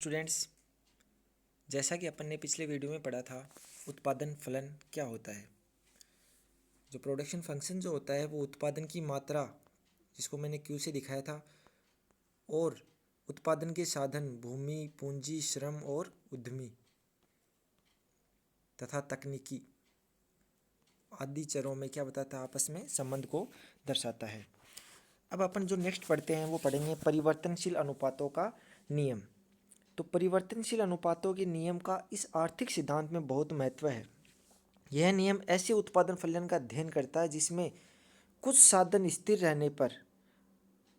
Students, जैसा कि अपन ने पिछले वीडियो में पढ़ा था, उत्पादन फलन क्या होता है। जो प्रोडक्शन फंक्शन जो होता है वो उत्पादन की मात्रा, जिसको मैंने क्यू से दिखाया था, और उत्पादन के साधन भूमि, पूंजी, श्रम और उद्यमी तथा तकनीकी आदि चरों में क्या बताता है, आपस में संबंध को दर्शाता है। अब अपन जो नेक्स्ट पढ़ते हैं वो पढ़ेंगे परिवर्तनशील अनुपातों का नियम। तो परिवर्तनशील अनुपातों के नियम का इस आर्थिक सिद्धांत में बहुत महत्व है। यह नियम ऐसे उत्पादन फलन का अध्ययन करता है जिसमें कुछ साधन स्थिर रहने पर,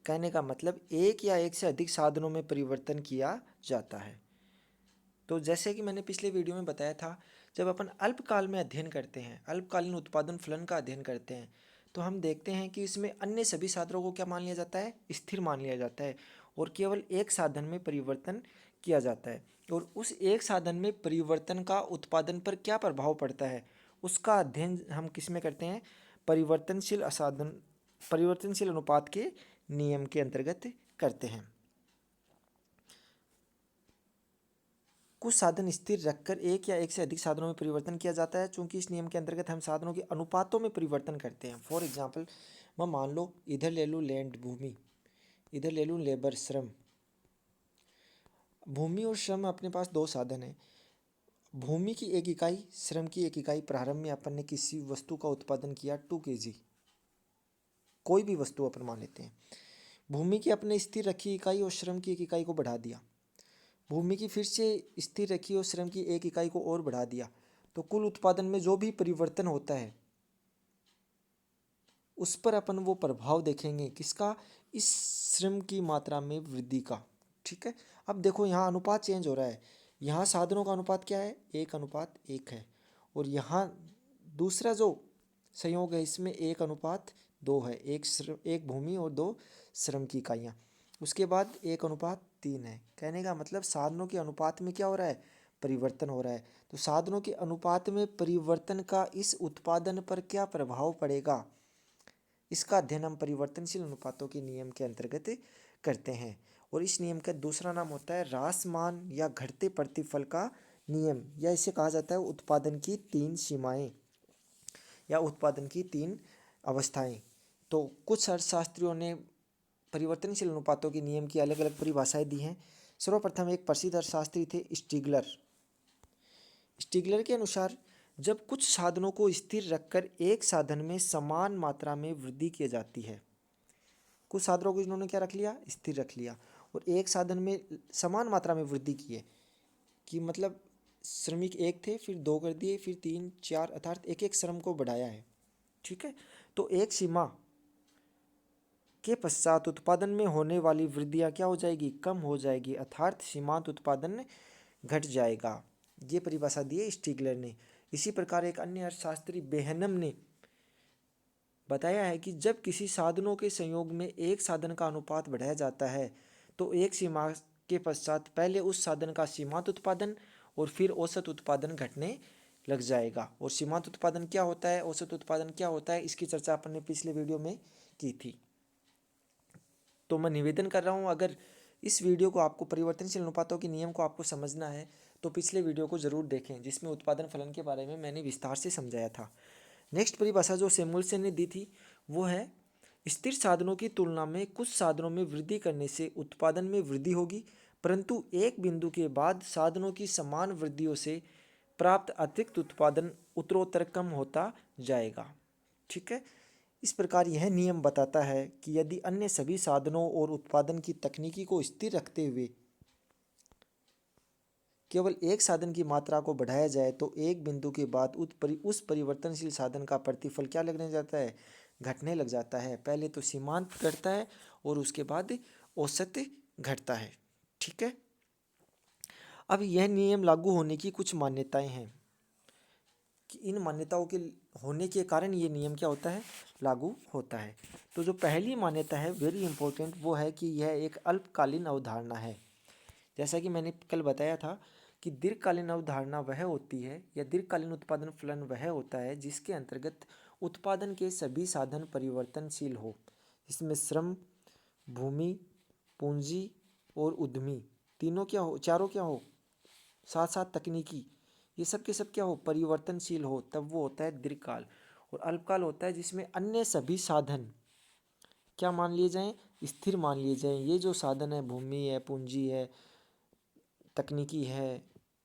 कहने का मतलब एक या एक से अधिक साधनों में परिवर्तन किया जाता है। तो जैसे कि मैंने पिछले वीडियो में बताया था, जब अपन अल्पकाल में अध्ययन करते हैं, अल्पकालीन उत्पादन फलन का अध्ययन करते हैं, तो हम देखते हैं कि इसमें अन्य सभी साधनों को क्या मान लिया जाता है, स्थिर मान लिया जाता है, और केवल एक साधन में परिवर्तन किया जाता है। और उस एक साधन में परिवर्तन का उत्पादन पर क्या प्रभाव पड़ता है, उसका अध्ययन हम किस में करते हैं, परिवर्तनशील अनुपात के नियम के अंतर्गत करते हैं। कुछ साधन स्थिर रखकर एक या एक से अधिक साधनों में परिवर्तन किया जाता है। चूंकि इस नियम के अंतर्गत हम साधनों के अनुपातों में परिवर्तन करते हैं। फॉर एग्जाम्पल, मैं मान लो इधर ले लूँ लैंड भूमि, इधर ले लूँ लेबर श्रम। भूमि और श्रम अपने पास दो साधन हैं। भूमि की एक इकाई, श्रम की एक इकाई। प्रारंभ में अपन ने किसी वस्तु का उत्पादन किया 2 kg, कोई भी वस्तु अपन मान लेते हैं। भूमि की अपने स्थिर रखी इकाई और श्रम की एक इकाई को बढ़ा दिया। भूमि की फिर से स्थिर रखी और श्रम की एक इकाई को और बढ़ा दिया। तो कुल उत्पादन में जो भी परिवर्तन होता है उस पर अपन वो प्रभाव देखेंगे किसका, इस श्रम की मात्रा में वृद्धि का। ठीक है। अब देखो यहाँ अनुपात चेंज हो रहा है। यहाँ साधनों का अनुपात क्या है, 1:1 है। और यहाँ दूसरा जो संयोग है इसमें 1:2 है। एक भूमि और 2 श्रम की इकाइयाँ। उसके बाद 1:3 है। कहने का मतलब साधनों के अनुपात में क्या हो रहा है, परिवर्तन हो रहा है। तो साधनों के अनुपात में परिवर्तन का इस उत्पादन पर क्या प्रभाव पड़ेगा, इसका अध्ययन हम परिवर्तनशील अनुपातों के नियम के अंतर्गत करते हैं। और इस नियम का दूसरा नाम होता है ह्रासमान या घटते प्रतिफल का नियम, या इसे कहा जाता है उत्पादन की 3 सीमाएं या उत्पादन की 3 अवस्थाएं। तो कुछ अर्थशास्त्रियों ने परिवर्तनशील अनुपातों के नियम की अलग अलग परिभाषाएं दी हैं। सर्वप्रथम एक प्रसिद्ध अर्थशास्त्री थे स्टीगलर। स्टीगलर के अनुसार जब कुछ साधनों को स्थिर रखकर एक साधन में समान मात्रा में वृद्धि की जाती है, कुछ साधनों को इन्होंने क्या रख लिया, स्थिर रख लिया, और एक साधन में समान मात्रा में वृद्धि की है, कि मतलब श्रमिक एक थे, फिर 2 कर दिए, फिर 3, 4, अर्थात एक एक श्रम को बढ़ाया है। ठीक है। तो एक सीमा के पश्चात उत्पादन में होने वाली वृद्धियाँ क्या हो जाएगी, कम हो जाएगी, अर्थात सीमांत उत्पादन घट जाएगा। ये परिभाषा दी है स्टीगलर ने। इसी प्रकार एक अन्य अर्थशास्त्री बेहनम ने बताया है कि जब किसी साधनों के संयोग में एक साधन का अनुपात बढ़ाया जाता है तो एक सीमा के पश्चात पहले उस साधन का सीमांत उत्पादन और फिर औसत उत्पादन घटने लग जाएगा। और सीमांत उत्पादन क्या होता है, औसत उत्पादन क्या होता है, इसकी चर्चा अपन ने पिछले वीडियो में की थी। तो मैं निवेदन कर रहा हूँ, अगर इस वीडियो को आपको परिवर्तनशील अनुपातों के नियम को आपको समझना है तो पिछले वीडियो को ज़रूर देखें, जिसमें उत्पादन फलन के बारे में मैंने विस्तार से समझाया था। नेक्स्ट परिभाषा जो सैमुअल्सन ने दी थी वो है स्थिर साधनों की तुलना में कुछ साधनों में वृद्धि करने से उत्पादन में वृद्धि होगी, परंतु एक बिंदु के बाद साधनों की समान वृद्धियों से प्राप्त अतिरिक्त उत्पादन उत्तरोत्तर कम होता जाएगा। ठीक है। इस प्रकार यह नियम बताता है कि यदि अन्य सभी साधनों और उत्पादन की तकनीकी को स्थिर रखते हुए केवल एक साधन की मात्रा को बढ़ाया जाए तो एक बिंदु के बाद उस परिवर्तनशील साधन का प्रतिफल क्या लगने जाता है, घटने लग जाता है। पहले तो सीमांत घटता है और उसके बाद औसत घटता है। ठीक है। अब यह नियम लागू होने की कुछ मान्यताएं हैं कि इन मान्यताओं के होने के कारण ये नियम क्या होता है, लागू होता है। तो जो पहली मान्यता है वेरी इंपॉर्टेंट, वो है कि यह एक अल्पकालीन अवधारणा है। जैसा कि मैंने कल बताया था कि दीर्घकालीन अवधारणा वह होती है या दीर्घकालीन उत्पादन फलन वह होता है जिसके अंतर्गत उत्पादन के सभी साधन परिवर्तनशील हो, इसमें श्रम, भूमि, पूंजी और उद्यमी तीनों क्या हो, चारों क्या हो, साथ साथ तकनीकी, ये सब के सब क्या हो, परिवर्तनशील हो, तब वो होता है दीर्घकाल। और अल्पकाल होता है जिसमें अन्य सभी साधन क्या मान लिए जाएं, स्थिर मान लिए जाएं। ये जो साधन है, भूमि है, पूंजी है, तकनीकी है,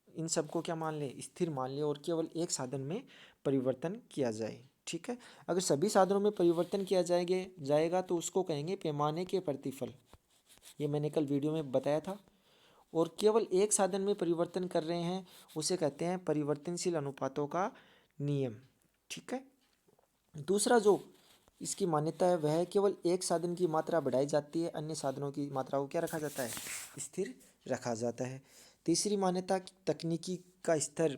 इन सबको क्या मान लें, स्थिर मान लें, और केवल एक साधन में परिवर्तन किया जाए। ठीक है, अगर सभी साधनों में परिवर्तन किया जाएगा तो उसको कहेंगे पैमाने के प्रतिफल। ये मैंने कल वीडियो में बताया था। और केवल एक साधन में परिवर्तन कर रहे हैं उसे कहते हैं परिवर्तनशील अनुपातों का नियम। ठीक है, दूसरा जो इसकी मान्यता है वह है केवल एक साधन की मात्रा बढ़ाई जाती है, अन्य साधनों की मात्रा को क्या रखा जाता है, स्थिर रखा जाता है। तीसरी मान्यता, तकनीकी का स्तर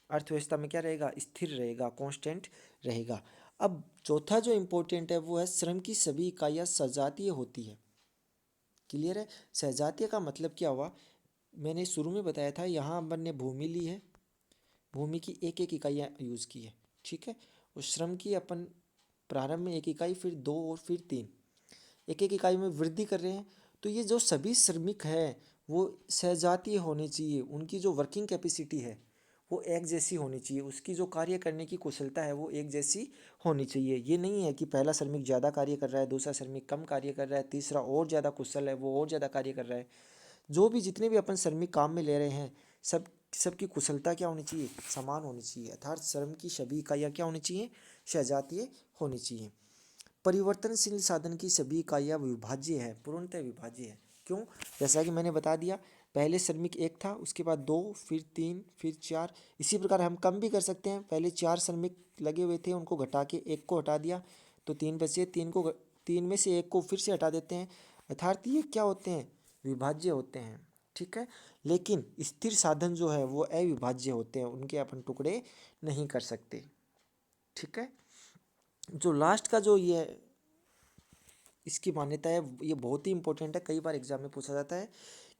अर्थव्यवस्था में क्या रहेगा, स्थिर रहेगा, कांस्टेंट रहेगा। अब चौथा जो इम्पोर्टेंट है वो है श्रम की सभी इकाइयाँ सजातीय होती है। क्लियर है, सजातीय का मतलब क्या हुआ, मैंने शुरू में बताया था, यहाँ अपन ने भूमि ली है, भूमि की एक एक इकाइयाँ यूज़ की है। ठीक है, और श्रम की अपन प्रारंभ में एक इकाई, फिर दो और फिर तीन, एक एक इकाई में वृद्धि कर रहे हैं। तो ये जो सभी श्रमिक हैं वो सहजातीय होने चाहिए, उनकी जो वर्किंग कैपेसिटी है वो एक जैसी होनी चाहिए, उसकी जो कार्य करने की कुशलता है वो एक जैसी होनी चाहिए। ये नहीं है कि पहला श्रमिक ज़्यादा कार्य कर रहा है, दूसरा श्रमिक कम कार्य कर रहा है, तीसरा और ज़्यादा कुशल है वो और ज़्यादा कार्य कर रहा है। जो भी जितने भी अपन श्रमिक काम में ले रहे हैं, सबकी कुशलता क्या होनी चाहिए, समान होनी चाहिए, अर्थात श्रम की सभी इकाइयाँ क्या होनी चाहिए, सजातीय होनी चाहिए। परिवर्तनशील साधन की सभी इकाइयाँ विभाज्य है, पूर्णतः विभाज्य है। क्यों, जैसा कि मैंने बता दिया, पहले श्रमिक एक था, उसके बाद दो, फिर तीन, फिर चार। इसी प्रकार हम कम भी कर सकते हैं, पहले चार श्रमिक लगे हुए थे, उनको घटा के एक को हटा दिया तो तीन बचे, तीन में से एक को फिर से हटा देते हैं, अर्थात ये क्या होते हैं, विभाज्य होते हैं। ठीक है, लेकिन स्थिर साधन जो है वो अविभाज्य होते हैं, उनके अपन टुकड़े नहीं कर सकते। ठीक है, जो लास्ट का जो ये इसकी मान्यता है ये बहुत ही इंपॉर्टेंट है, कई बार एग्जाम में पूछा जाता है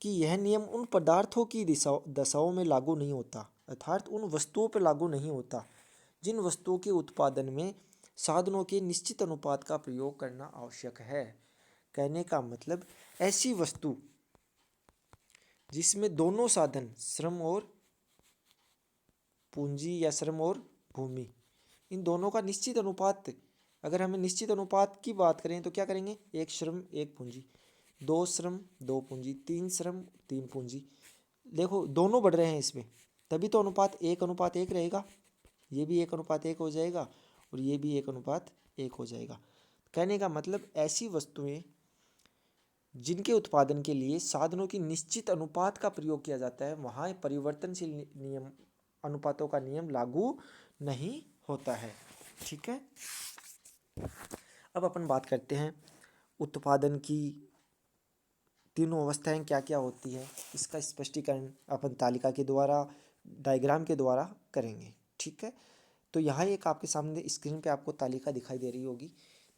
कि यह नियम उन पदार्थों की दशाओं में लागू नहीं होता, अर्थात उन वस्तुओं पर लागू नहीं होता जिन वस्तुओं के उत्पादन में साधनों के निश्चित अनुपात का प्रयोग करना आवश्यक है। कहने का मतलब, ऐसी वस्तु जिसमें दोनों साधन श्रम और पूंजी या श्रम और भूमि, इन दोनों का निश्चित अनुपात, अगर हमें निश्चित अनुपात की बात करें तो क्या करेंगे, एक श्रम एक पूंजी, दो श्रम दो पूंजी, तीन श्रम तीन पूंजी। देखो दोनों बढ़ रहे हैं इसमें, तभी तो अनुपात एक रहेगा, ये भी एक अनुपात एक हो जाएगा और ये भी एक अनुपात एक हो जाएगा। कहने का मतलब, ऐसी वस्तुएं जिनके उत्पादन के लिए साधनों की निश्चित अनुपात का प्रयोग किया जाता है, वहाँ परिवर्तनशील नियम अनुपातों का नियम लागू नहीं होता है। ठीक है, अब अपन बात करते हैं उत्पादन की तीनों अवस्थाएं क्या क्या होती है, इसका स्पष्टीकरण अपन तालिका के द्वारा, डायग्राम के द्वारा करेंगे। ठीक है, तो यहाँ एक आपके सामने स्क्रीन पे आपको तालिका दिखाई दे रही होगी।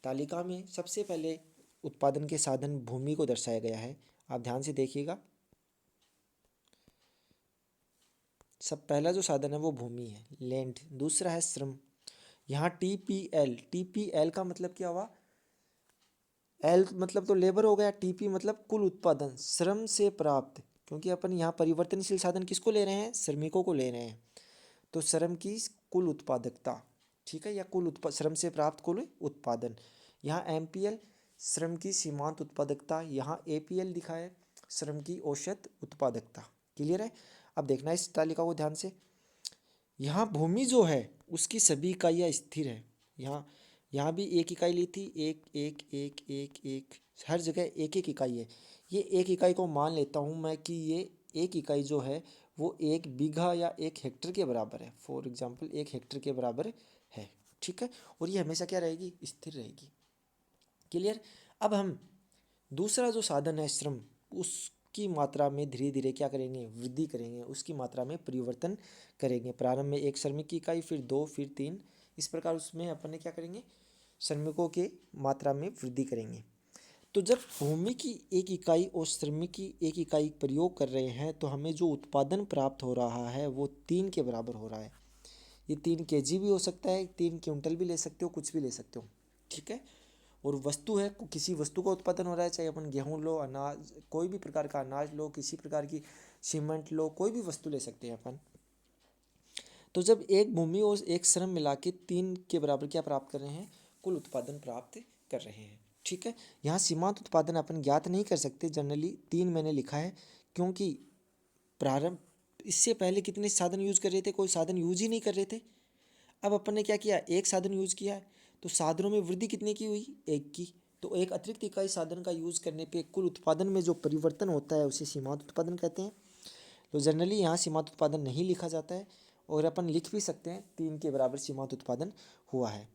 तालिका में सबसे पहले उत्पादन के साधन भूमि को दर्शाया गया है, आप ध्यान से देखिएगा। सब पहला जो साधन है वो भूमि है, लैंड। दूसरा है श्रम, यहाँ टीपीएल का मतलब क्या हुआ, एल मतलब तो लेबर हो गया, टीपी मतलब कुल उत्पादन श्रम से प्राप्त, क्योंकि अपन यहाँ परिवर्तनशील साधन किसको ले रहे हैं, श्रमिकों को ले रहे हैं, तो श्रम की कुल उत्पादकता। ठीक है, या श्रम से प्राप्त कुल उत्पादन। यहाँ एमपीएल श्रम की सीमांत उत्पादकता, यहाँ एपीएल दिखा है श्रम की औसत उत्पादकता। क्लियर है, अब देखना इस तालिका को ध्यान से। यहाँ भूमि जो है उसकी सभी इकाइयाँ स्थिर है, यहाँ भी एक इकाई ली थी, एक एक एक एक एक, हर जगह एक एक इकाई है। ये एक इकाई को मान लेता हूँ मैं कि ये एक इकाई जो है वो एक बीघा या एक हेक्टर के बराबर है, फॉर एग्जांपल एक हेक्टर के बराबर है। ठीक है, और ये हमेशा क्या रहेगी, स्थिर रहेगी। क्लियर, अब हम दूसरा जो साधन है श्रम, उसकी मात्रा में धीरे धीरे क्या करेंगे, वृद्धि करेंगे, उसकी मात्रा में परिवर्तन करेंगे। प्रारंभ में एक श्रमिक की इकाई, फिर दो, फिर तीन, इस प्रकार उसमें अपन ने क्या करेंगे, श्रमिकों के मात्रा में वृद्धि करेंगे। तो जब भूमि की एक इकाई और श्रमिक की एक इकाई प्रयोग कर रहे हैं तो हमें जो उत्पादन प्राप्त हो रहा है वो 3 के बराबर हो रहा है। ये 3 केजी भी हो सकता है, 3 क्विंटल भी ले सकते हो, कुछ भी ले सकते हो। ठीक है, और वस्तु है, किसी वस्तु का उत्पादन हो रहा है, चाहे अपन गेहूँ लो, अनाज, कोई भी प्रकार का अनाज लो, किसी प्रकार की सीमेंट लो, कोई भी वस्तु ले सकते हैं अपन। तो जब एक भूमि और एक श्रम मिला के 3 के बराबर क्या प्राप्त कर रहे हैं, कुल उत्पादन प्राप्त कर रहे हैं। ठीक है, यहाँ सीमांत उत्पादन अपन ज्ञात नहीं कर सकते, जनरली 3 मैंने लिखा है क्योंकि प्रारंभ इससे पहले कितने साधन यूज कर रहे थे, कोई साधन यूज ही नहीं कर रहे थे। अब अपन ने क्या किया, एक साधन यूज किया है, तो साधनों में वृद्धि कितने की हुई, एक की। तो एक अतिरिक्त इकाई साधन का यूज करने पे कुल उत्पादन में जो परिवर्तन होता है उसे सीमांत उत्पादन कहते हैं। तो जनरली यहाँ सीमांत उत्पादन नहीं लिखा जाता है, और अपन लिख भी सकते हैं 3 के बराबर सीमांत उत्पादन हुआ है।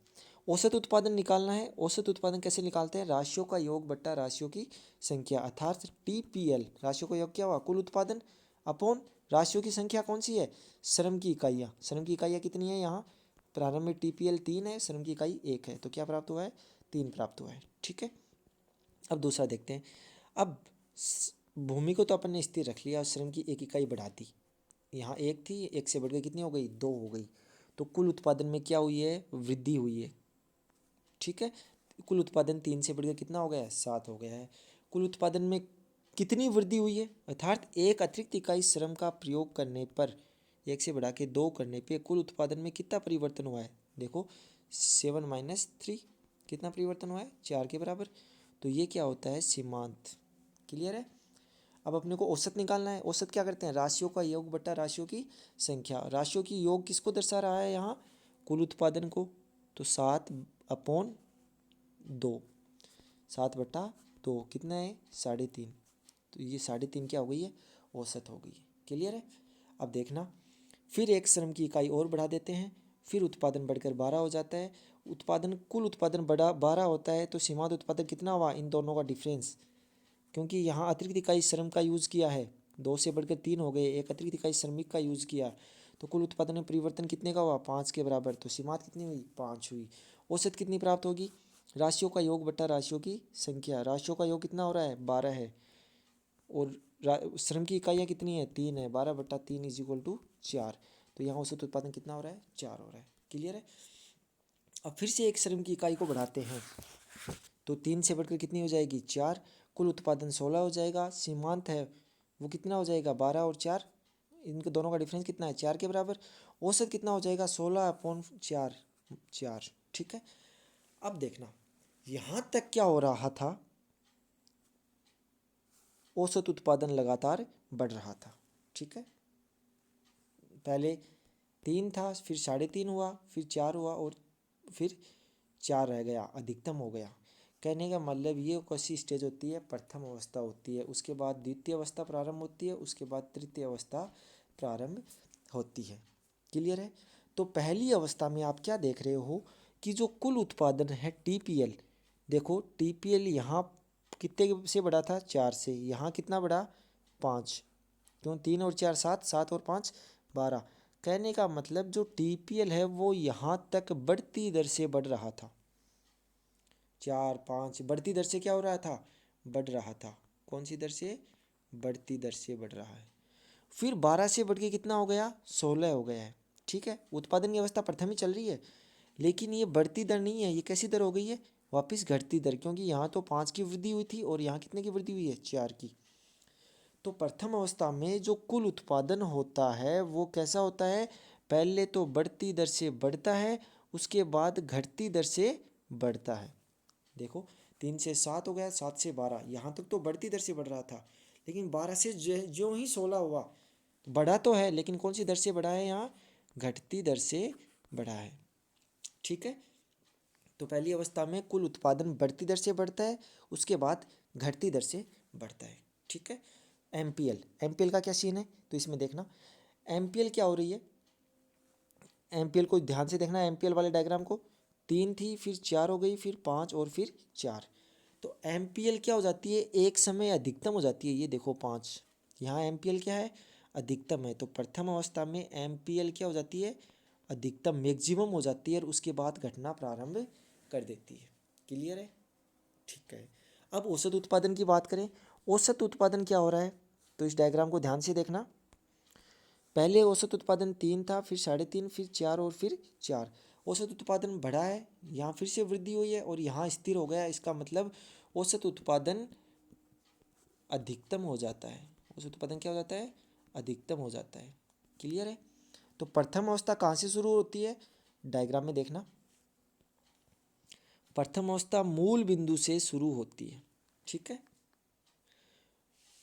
औसत उत्पादन निकालना है। औसत उत्पादन कैसे निकालते हैं, राशियों का योग बट्टा राशियों की संख्या, अर्थात TPL, राशियों का योग क्या हुआ, कुल उत्पादन अपॉन राशियों की संख्या कौन सी है, श्रम की इकाइयाँ। श्रम की इकाइयाँ कितनी है, यहाँ प्रारंभ में TPL 3 है, श्रम की इकाई 1 है, तो क्या प्राप्त हुआ है, 3 प्राप्त हुआ है। ठीक है, अब दूसरा देखते हैं। अब भूमि को तो अपन ने स्थिर रख लिया और श्रम की एक इकाई बढ़ा दी, यहाँ 1 थी, 1 से बढ़ के कितनी हो गई, 2 हो गई। तो कुल उत्पादन में क्या हुई है, वृद्धि हुई है। ठीक है, कुल उत्पादन 3 से बढ़कर कितना हो गया है, 7 हो गया है। कुल उत्पादन में कितनी वृद्धि हुई है, अर्थात एक अतिरिक्त इकाई श्रम का प्रयोग करने पर, 1 से बढ़ा के 2 करने पे कुल उत्पादन में कितना परिवर्तन हुआ है, देखो 7 - 3 कितना परिवर्तन हुआ है, 4 के बराबर। तो ये क्या होता है, सीमांत। क्लियर है। अब अपने को औसत निकालना है। औसत क्या करते हैं, राशियों का योग बट्टा राशियों की संख्या। राशियों की योग किसको दर्शा रहा है, यहाँ कुल उत्पादन को, तो 7/2, 7/2 कितना है, 3.5। तो ये 3.5 क्या हो गई है, औसत हो गई है। क्लियर है। अब देखना, फिर एक श्रम की इकाई और बढ़ा देते हैं, फिर उत्पादन बढ़कर 12 हो जाता है। कुल उत्पादन बड़ा 12 होता है, तो सीमांत उत्पादन कितना हुआ, इन दोनों का डिफरेंस, क्योंकि यहाँ अतिरिक्त इकाई श्रम का यूज़ किया है, 2 से बढ़कर 3 हो गए, एक अतिरिक्त इकाई श्रमिक का यूज़ किया, तो कुल उत्पादन में परिवर्तन कितने का हुआ, 5 के बराबर। तो सीमांत कितनी हुई, 5 हुई। औसत कितनी प्राप्त होगी, राशियों का योग बट्टा राशियों की संख्या। राशियों का योग कितना हो रहा है, 12 है, और श्रम की इकाइयाँ कितनी है, 3 है, 12/3 = 4। तो यहाँ औसत उत्पादन कितना हो रहा है, 4 हो रहा है। क्लियर है। अब फिर से एक श्रम की इकाई को बढ़ाते हैं, तो 3 से बढ़कर कितनी हो जाएगी, 4। कुल उत्पादन 16 हो जाएगा। सीमांत है वो कितना हो जाएगा, 12 और 4, इनके दोनों का डिफरेंस कितना है, 4 के बराबर। औसत कितना हो जाएगा, 16/4, 4। ठीक है। अब देखना, यहाँ तक क्या हो रहा था, औसत उत्पादन लगातार बढ़ रहा था। ठीक है, पहले 3 था, फिर 3.5 हुआ, फिर 4 हुआ, और फिर 4 रह गया, अधिकतम हो गया। कहने का मतलब ये कैसी स्टेज होती है, प्रथम अवस्था होती है, उसके बाद द्वितीय अवस्था प्रारंभ होती है, उसके बाद तृतीय अवस्था प्रारंभ होती है। क्लियर है। तो पहली अवस्था में आप क्या देख रहे हो कि जो कुल उत्पादन है TPL, देखो TPL यहाँ कितने से बढ़ा था, 4 से, यहाँ कितना बढ़ा, 5। क्यों, 3 और 4 7, 7 और 5 12। कहने का मतलब जो TPL है वो यहाँ तक बढ़ती दर से बढ़ रहा था, 4 5 बढ़ती दर से क्या हो रहा था, बढ़ रहा था। कौन सी दर से, बढ़ती दर से बढ़ रहा है। फिर 12 से बढ़ के कितना हो गया, 16 हो गया है। ठीक है, उत्पादन की अवस्था प्रथम ही चल रही है, लेकिन ये बढ़ती दर नहीं है, ये कैसी दर हो गई है, वापस घटती दर, क्योंकि यहाँ तो 5 की वृद्धि हुई थी और यहाँ कितने की वृद्धि हुई है, 4 की। तो प्रथम अवस्था में जो कुल उत्पादन होता है वो कैसा होता है, पहले तो बढ़ती दर से बढ़ता है, उसके बाद घटती दर से बढ़ता है। देखो 3 से 7 हो गया, 7 से 12, यहाँ तक तो बढ़ती दर से बढ़ रहा था, लेकिन 12 से जो ही 16 हुआ, बढ़ा तो है लेकिन कौन सी दर से बढ़ा है, यहाँ घटती दर से बढ़ा है। ठीक है, तो पहली अवस्था में कुल उत्पादन बढ़ती दर से बढ़ता है, उसके बाद घटती दर से बढ़ता है। ठीक है। एमपीएल का क्या सीन है, तो इसमें देखना एमपीएल क्या हो रही है, एमपीएल को ध्यान से देखना, एमपीएल वाले डायग्राम को, 3 थी, फिर 4 हो गई, फिर 5 और फिर 4। तो एमपीएल क्या हो जाती है, एक समय अधिकतम हो जाती है, ये देखो 5, यहाँ एमपीएल क्या है, अधिकतम है। तो प्रथम अवस्था में एमपीएल क्या हो जाती है, अधिकतम मैक्सिमम हो जाती है, और उसके बाद घटना प्रारंभ कर देती है। क्लियर है। ठीक है। अब औसत उत्पादन की बात करें, औसत उत्पादन क्या हो रहा है, तो इस डायग्राम को ध्यान से देखना, पहले औसत उत्पादन 3 था, फिर 3.5, फिर 4 और फिर 4, औसत उत्पादन बढ़ा है, यहाँ फिर से वृद्धि हुई है और यहाँ स्थिर हो गया। इसका मतलब औसत उत्पादन अधिकतम हो जाता है। औसत उत्पादन क्या हो जाता है? अधिकतम हो जाता है। क्लियर है? तो प्रथम अवस्था कहाँ से शुरू होती है? डायग्राम में देखना, प्रथम अवस्था मूल बिंदु से शुरू होती है। ठीक है,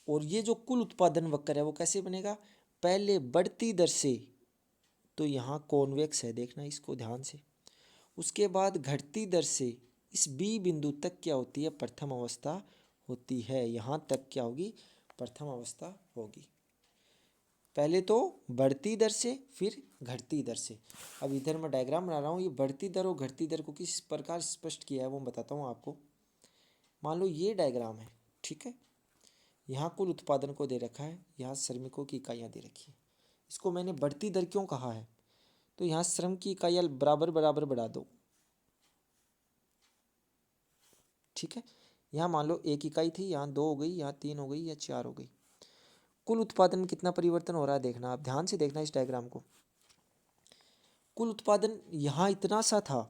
और ये जो कुल उत्पादन वक्र है वो कैसे बनेगा? पहले बढ़ती दर से, तो यहाँ कॉन्वेक्स है, देखना इसको ध्यान से। उसके बाद घटती दर से इस बी बिंदु तक क्या होती है? प्रथम अवस्था होती है। यहाँ तक क्या होगी? प्रथम अवस्था होगी। पहले तो बढ़ती दर से, फिर घटती दर से। अब इधर मैं डायग्राम बना रहा हूँ, ये बढ़ती दर और घटती दर को किस प्रकार स्पष्ट किया है वो मैं बताता हूँ आपको। मान लो ये डायग्राम है, ठीक है, यहाँ कुल उत्पादन को दे रखा है, यहाँ श्रमिकों की इकाइयाँ दे रखी है। इसको मैंने बढ़ती दर क्यों कहा है? तो यहाँ श्रम की इकाइयाँ बराबर बराबर बढ़ा दो। ठीक है, यहाँ मान लो 1 इकाई थी, यहाँ 2 हो गई, यहाँ 3 हो गई, या 4 हो गई। कुल उत्पादन में कितना परिवर्तन हो रहा है देखना, आप ध्यान से देखना इस डायग्राम को। कुल उत्पादन यहाँ इतना सा था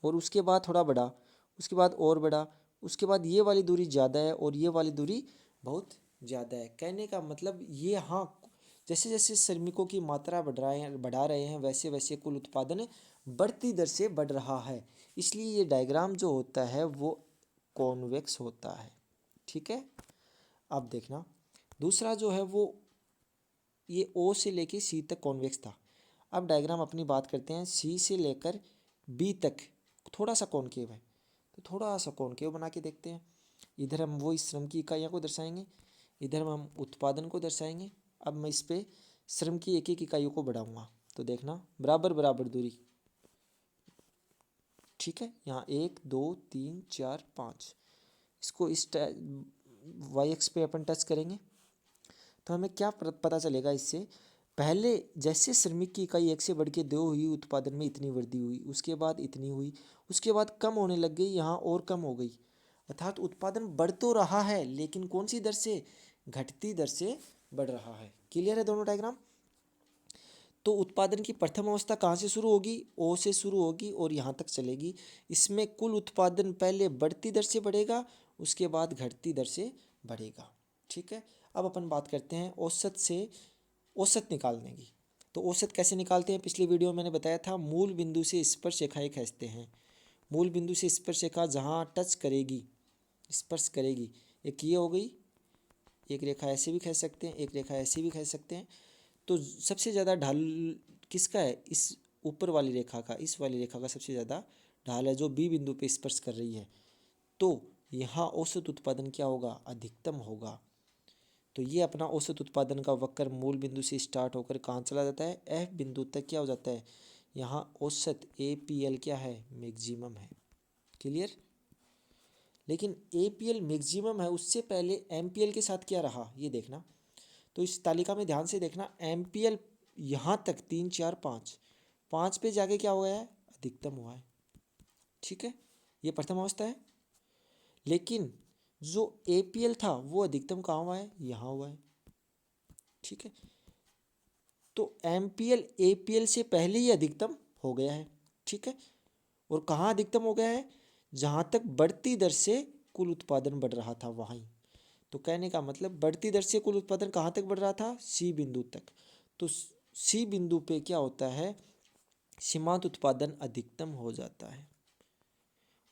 और उसके बाद थोड़ा बढ़ा, उसके बाद और बढ़ा, उसके बाद ये वाली दूरी ज़्यादा है और ये वाली दूरी बहुत ज़्यादा है। कहने का मतलब ये, हाँ, जैसे जैसे श्रमिकों की मात्रा बढ़ा रहे हैं वैसे वैसे कुल उत्पादन बढ़ती दर से बढ़ रहा है। इसलिए ये डायग्राम जो होता है वो कॉन्वेक्स होता है। ठीक है, अब देखना दूसरा जो है वो ये ओ से लेके सी तक कॉन्वेक्स था। अब डायग्राम अपनी बात करते हैं, सी से लेकर बी तक थोड़ा सा कॉनकेव है, तो थोड़ा सा कॉनकेव बना के देखते हैं। इधर हम वो इस श्रम की इकाइयों को दर्शाएंगे, इधर हम उत्पादन को दर्शाएंगे। अब मैं इस पे श्रम की एक एक इकाइयों को बढ़ाऊंगा, तो देखना बराबर बराबर दूरी। ठीक है, यहाँ 1 2 3 4 5, इसको इस वाई एक्स पे अपन टच करेंगे तो हमें क्या पता चलेगा इससे? पहले जैसे श्रमिक की इकाई 1 से बढ़ के 2 हुई, उत्पादन में इतनी वृद्धि हुई, उसके बाद इतनी हुई, उसके बाद कम होने लग गई, यहाँ और कम हो गई। अर्थात उत्पादन बढ़ तो रहा है लेकिन कौन सी दर से? घटती दर से बढ़ रहा है। क्लियर है दोनों डायग्राम? तो उत्पादन की प्रथम अवस्था कहाँ से शुरू होगी? ओ से शुरू होगी और यहाँ तक चलेगी। इसमें कुल उत्पादन पहले बढ़ती दर से बढ़ेगा, उसके बाद घटती दर से बढ़ेगा। ठीक है, अब अपन बात करते हैं औसत से औसत निकालने की। तो औसत कैसे निकालते हैं? पिछली वीडियो में मैंने बताया था, मूल बिंदु से स्पर्श रेखाएं खींचते हैं। मूल बिंदु से स्पर्श रेखा जहाँ टच करेगी, स्पर्श करेगी, एक ये हो गई, एक रेखा ऐसे भी खींच सकते हैं, एक रेखा ऐसे भी खींच सकते हैं। तो सबसे ज़्यादा ढाल किसका है? इस ऊपर वाली रेखा का, इस वाली रेखा का सबसे ज़्यादा ढाल है जो बी बिंदु पे स्पर्श कर रही है। तो यहाँ औसत उत्पादन क्या होगा? अधिकतम होगा। तो ये अपना औसत उत्पादन का वक्र मूल बिंदु से स्टार्ट होकर कहाँ चला जाता है? एफ बिंदु तक क्या हो जाता है? यहाँ औसत APL क्या है? मैक्सिमम है। क्लियर? लेकिन APL मैक्सिमम है, उससे पहले MPL के साथ क्या रहा ये देखना। तो इस तालिका में ध्यान से देखना, MPL यहाँ तक 3 4 5, 5 पे जाके क्या हो गया है? अधिकतम हुआ है। ठीक है, ये प्रथम अवस्था है। लेकिन जो APL था वो अधिकतम कहाँ हुआ है? यहाँ हुआ है। ठीक है, तो MPL APL से पहले ही अधिकतम हो गया है। ठीक है, और कहाँ अधिकतम हो गया है? जहाँ तक बढ़ती दर से कुल उत्पादन बढ़ रहा था वहीं। तो कहने का मतलब बढ़ती दर से कुल उत्पादन कहाँ तक बढ़ रहा था? सी बिंदु तक। तो सी बिंदु पे क्या होता है? सीमांत उत्पादन अधिकतम हो जाता है।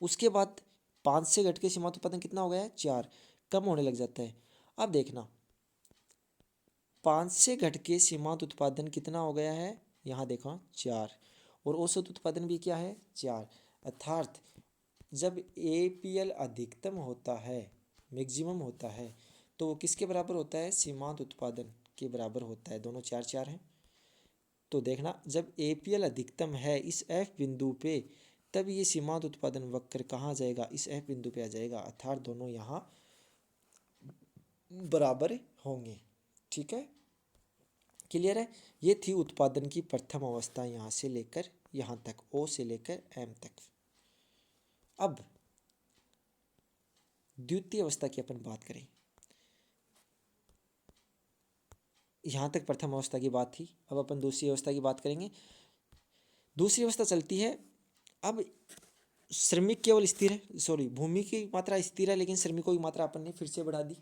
उसके बाद 5 से घट के सीमांत उत्पादन कितना हो गया है? 4, कम होने लग जाता है। अब देखना 5 से घट के सीमांत उत्पादन कितना हो गया है? यहाँ देखो 4, और औसत उत्पादन भी क्या है? 4। अर्थात जब APL अधिकतम होता है, मैक्सिमम होता है, तो वो किसके बराबर होता है? सीमांत उत्पादन के बराबर होता है। दोनों 4 4 हैं। तो देखना जब APL अधिकतम है इस F बिंदु पे, तब ये सीमांत उत्पादन वक्र कहाँ जाएगा? इस F बिंदु पे आ जाएगा। अर्थात दोनों यहाँ बराबर होंगे। ठीक है, क्लियर है? ये थी उत्पादन की प्रथम अवस्था, यहाँ से लेकर यहाँ तक, O से लेकर M तक। अब द्वितीय अवस्था की अपन बात करें। यहाँ तक प्रथम अवस्था की बात थी। अब अपन दूसरी अवस्था की बात करेंगे। दूसरी अवस्था चलती है, अब श्रमिक केवल स्थिर है, सॉरी भूमि की मात्रा स्थिर है लेकिन श्रमिकों की मात्रा अपन ने फिर से बढ़ा दी।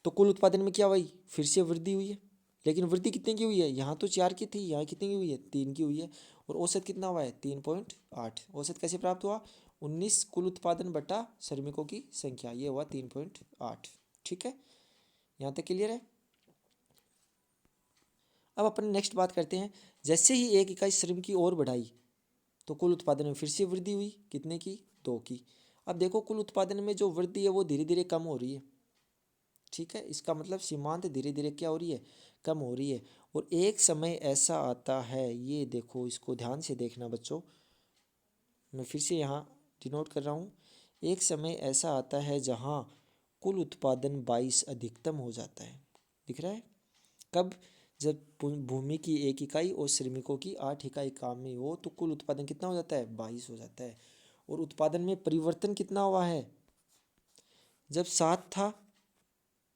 तो कुल उत्पादन में क्या हुई, फिर से वृद्धि हुई है। लेकिन वृद्धि कितने की हुई है, यहाँ तो 4 की थी, यहाँ कितने की हुई है, 3 की हुई है। और औसत कितना हुआ है, 3.8। औसत कैसे प्राप्त हुआ, 19 कुल उत्पादन बटा श्रमिकों की संख्या, ये हुआ 3.8। ठीक है, यहाँ तक क्लियर है। अब अपन नेक्स्ट बात करते हैं, जैसे ही 1 इकाई श्रम की ओर बढ़ाई तो कुल उत्पादन में फिर से वृद्धि हुई, कितने की, 2 की। अब देखो कुल उत्पादन में जो वृद्धि है वो धीरे धीरे कम हो रही है। ठीक है, इसका मतलब सीमांत धीरे धीरे क्या हो रही है, कम हो रही है। और एक समय ऐसा आता है, ये देखो इसको ध्यान से देखना बच्चों, मैं फिर से यहाँ डिनोट कर रहा हूँ। एक समय ऐसा आता है जहाँ कुल उत्पादन 22 अधिकतम हो जाता है। दिख रहा है, कब, जब भूमि की 1 इकाई और श्रमिकों की 8 इकाई काम में हो तो कुल उत्पादन कितना हो जाता है, 22 हो जाता है। और उत्पादन में परिवर्तन कितना हुआ है, जब 7 था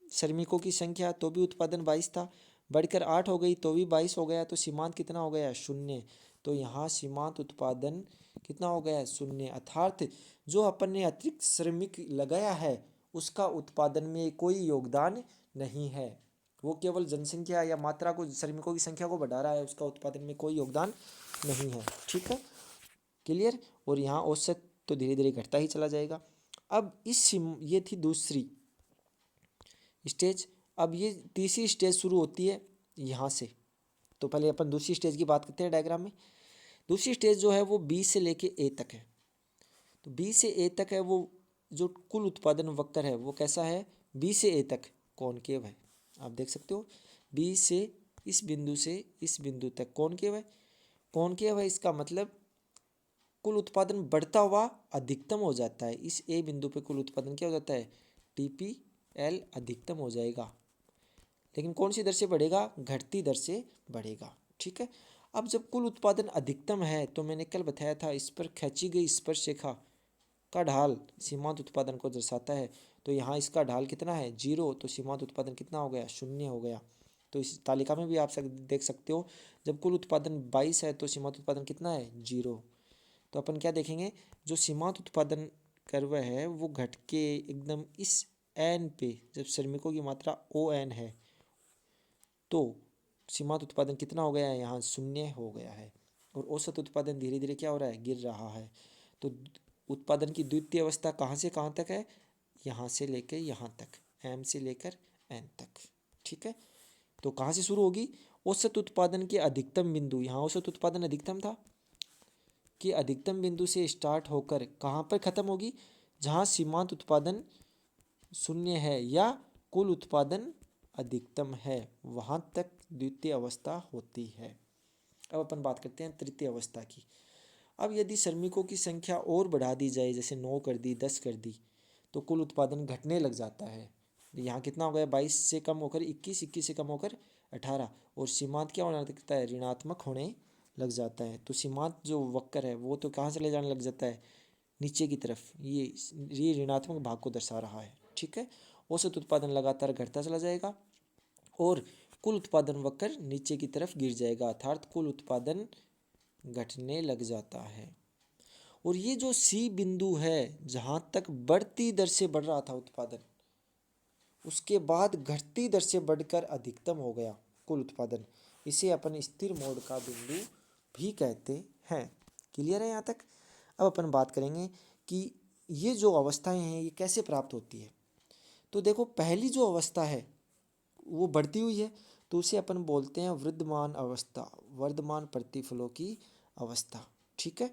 श्रमिकों की संख्या तो भी उत्पादन 22 था, बढ़कर 8 हो गई तो भी 22 हो गया, तो सीमांत कितना हो गया, 0। तो यहाँ सीमांत उत्पादन कितना हो गया, 0। अर्थात जो अपन ने अतिरिक्त श्रमिक लगाया है उसका उत्पादन में कोई योगदान नहीं है, वो केवल जनसंख्या या मात्रा को, श्रमिकों की संख्या को बढ़ा रहा है, उसका उत्पादन में कोई योगदान नहीं है। ठीक है, क्लियर। और यहाँ औसत तो धीरे धीरे घटता ही चला जाएगा। अब ये थी दूसरी स्टेज। अब ये तीसरी स्टेज शुरू होती है यहाँ से। तो पहले अपन दूसरी स्टेज की बात करते हैं डायग्राम में। दूसरी स्टेज जो है वो बी से लेके ए तक है। तो बी से ए तक है, वो जो कुल उत्पादन वक्र है वो कैसा है, बी से ए तक कॉनकेव है। आप देख सकते हो, बी से इस बिंदु तक कॉनकेव है। कॉनकेव है, इसका मतलब कुल उत्पादन बढ़ता हुआ अधिकतम हो जाता है। इस ए बिंदु पे कुल उत्पादन क्या हो जाता है, TPL अधिकतम हो जाएगा। लेकिन कौन सी दर से बढ़ेगा, घटती दर से बढ़ेगा। ठीक है, अब जब कुल उत्पादन अधिकतम है तो मैंने कल बताया था, इस पर खींची गई स्पर्श रेखा का ढाल सीमांत उत्पादन को दर्शाता है। तो यहाँ इसका ढाल कितना है, 0, तो सीमांत उत्पादन कितना हो गया, 0 हो गया। तो इस तालिका में भी आप देख सकते हो, जब कुल उत्पादन 22 है तो सीमांत उत्पादन कितना है, 0। तो अपन क्या देखेंगे, जो सीमांत उत्पादन कर्व है वो घट के एकदम इस एन पे, जब श्रमिकों की मात्रा ON है तो सीमांत उत्पादन कितना हो गया है, यहाँ 0 हो गया है। और औसत उत्पादन धीरे धीरे क्या हो रहा है, गिर रहा है। तो उत्पादन की द्वितीय अवस्था कहाँ से कहाँ तक है, यहाँ से लेकर यहाँ तक, M से लेकर N तक। ठीक है, तो कहाँ से शुरू होगी, औसत उत्पादन के अधिकतम बिंदु, यहाँ औसत उत्पादन अधिकतम था, कि अधिकतम बिंदु से स्टार्ट होकर कहाँ पर खत्म होगी, जहाँ सीमांत उत्पादन 0 है या कुल उत्पादन अधिकतम है, वहाँ तक द्वितीय अवस्था होती है। अब अपन बात करते हैं तृतीय अवस्था की। अब यदि श्रमिकों की संख्या और बढ़ा दी जाए, जैसे 9 कर दी, 10 कर दी, तो कुल उत्पादन घटने लग जाता है। यहाँ कितना हो गया, 22 से कम होकर 21, 21 से कम होकर 18, और सीमांत क्या होने लगता है, ऋणात्मक होने लग जाता है। तो सीमांत जो वक्र है वो तो कहाँ चले जाने लग जाता है, नीचे की तरफ, ये ऋणात्मक भाग को दर्शा रहा है। ठीक है, औसत उत्पादन लगातार घटता चला जाएगा और कुल उत्पादन वक्र नीचे की तरफ गिर जाएगा, अर्थात कुल उत्पादन घटने लग जाता है। और ये जो सी बिंदु है, जहाँ तक बढ़ती दर से बढ़ रहा था उत्पादन, उसके बाद घटती दर से बढ़कर अधिकतम हो गया कुल उत्पादन, इसे अपन स्थिर मोड का बिंदु भी कहते हैं। क्लियर है यहाँ तक। अब अपन बात करेंगे कि ये जो अवस्थाएं हैं ये कैसे प्राप्त होती है। तो देखो, पहली जो अवस्था है वो बढ़ती हुई है, तो उसे अपन बोलते हैं वृद्धमान अवस्था, वर्धमान प्रतिफलों की अवस्था। ठीक है,